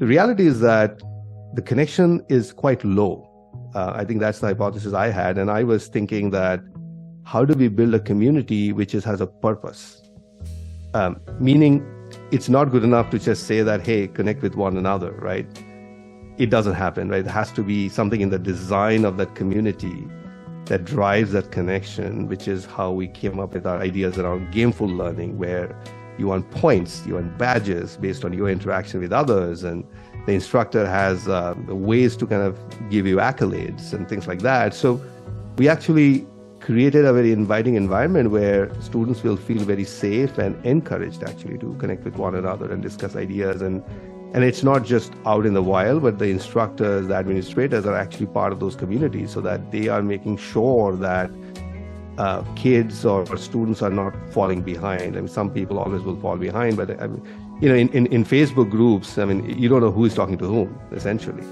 The reality is that the connection is quite low. I think that's the hypothesis I had. And I was thinking that how do we build a community which has a purpose? Meaning it's not good enough to just say that, hey, connect with one another, right? It doesn't happen, right? There has to be something in the design of that community that drives that connection, which is how we came up with our ideas around gameful learning, where you want points, you want badges based on your interaction with others, and the instructor has ways to kind of give you accolades and things like that. So we actually created a very inviting environment where students will feel very safe and encouraged actually to connect with one another and discuss ideas. And it's not just out in the wild, but the instructors, the administrators are actually part of those communities, so that they are making sure that kids or students are not falling behind. I mean, some people always will fall behind, but I mean, in Facebook groups, I mean, you don't know who is talking to whom, essentially.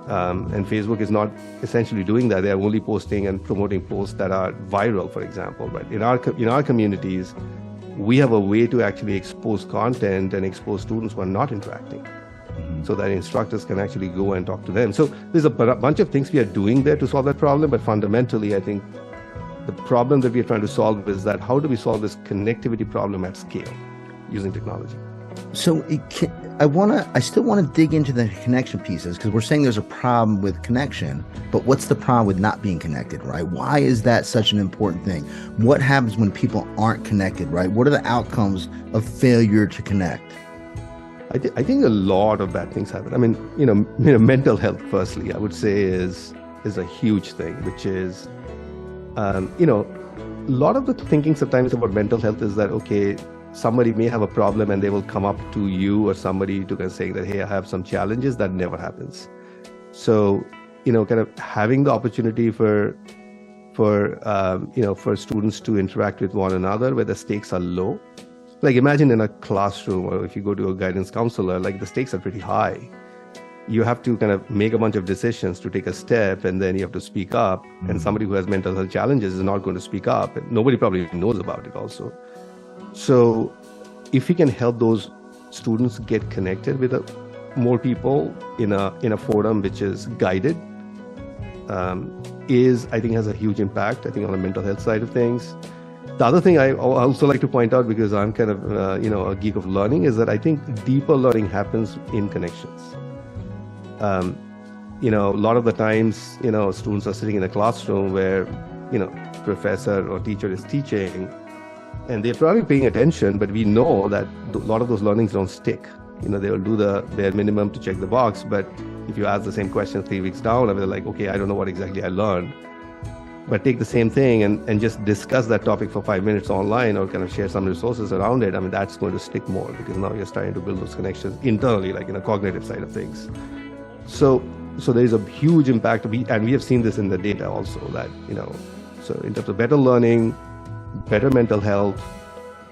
And Facebook is not essentially doing that. They are only posting and promoting posts that are viral, for example. But in our communities, we have a way to actually expose content and expose students who are not interacting, so that instructors can actually go and talk to them. So there's a bunch of things we are doing there to solve that problem. But fundamentally, I think the problem that we are trying to solve is that how do we solve this connectivity problem at scale using technology? So I still want to dig into the connection pieces, because we're saying there's a problem with connection, but what's the problem with not being connected, right? Why is that such an important thing? What happens when people aren't connected, right? What are the outcomes of failure to connect? I think a lot of bad things happen. I mean, mental health, firstly, I would say is a huge thing, which is, a lot of the thinking sometimes about mental health is that, okay, somebody may have a problem and they will come up to you or somebody to kind of saying that, hey, I have some challenges. That never happens. So, kind of having the opportunity for students to interact with one another where the stakes are low. Like imagine in a classroom, or if you go to a guidance counselor, like the stakes are pretty high. You have to kind of make a bunch of decisions to take a step, and then you have to speak up. And somebody who has mental health challenges is not going to speak up, and nobody probably knows about it also. So if we can help those students get connected with more people in a forum which is guided, I think has a huge impact, I think, on the mental health side of things. The other thing I also like to point out, because I'm kind of a geek of learning, is that I think deeper learning happens in connections. A lot of the times, students are sitting in a classroom where, professor or teacher is teaching, and they're probably paying attention, but we know that a lot of those learnings don't stick. They will do their minimum to check the box, but if you ask the same question 3 weeks down, they're like, okay, I don't know what exactly I learned. But take the same thing and just discuss that topic for 5 minutes online, or kind of share some resources around it. I mean, that's going to stick more, because now you're starting to build those connections internally, like in a cognitive side of things. So there is a huge impact, and we have seen this in the data also, that, so in terms of better learning, better mental health,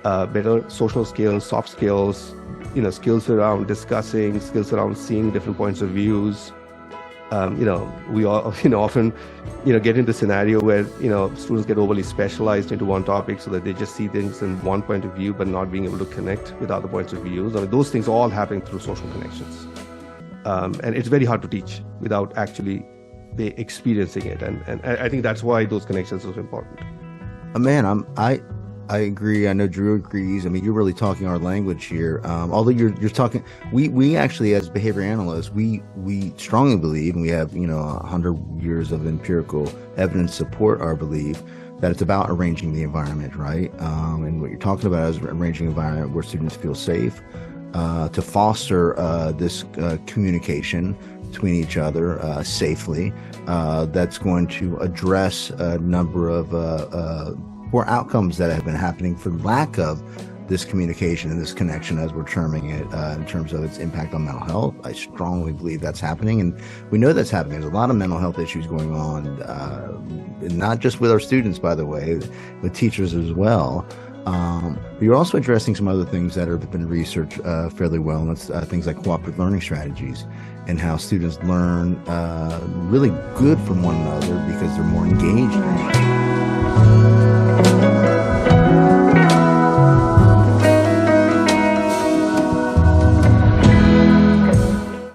better social skills, soft skills, skills around discussing, skills around seeing different points of views. We all, often, get into a scenario where, students get overly specialized into one topic, so that they just see things in one point of view, but not being able to connect with other points of views. I mean, those things all happen through social connections. And it's very hard to teach without actually experiencing it. And I think that's why those connections are so important. Man, I agree. I know Drew agrees. I mean, you're really talking our language here. Although you're talking, we actually, as behavior analysts, we strongly believe, and we have 100 years of empirical evidence support our belief, that it's about arranging the environment, right? And what you're talking about is arranging an environment where students feel safe, to foster this communication between each other safely, that's going to address a number of poor outcomes that have been happening for lack of this communication and this connection, as we're terming it, in terms of its impact on mental health. I strongly believe that's happening, and we know that's happening. There's a lot of mental health issues going on, not just with our students, by the way, with teachers as well. But you're also addressing some other things that have been researched fairly well, and that's things like cooperative learning strategies, and how students learn really good from one another because they're more engaged.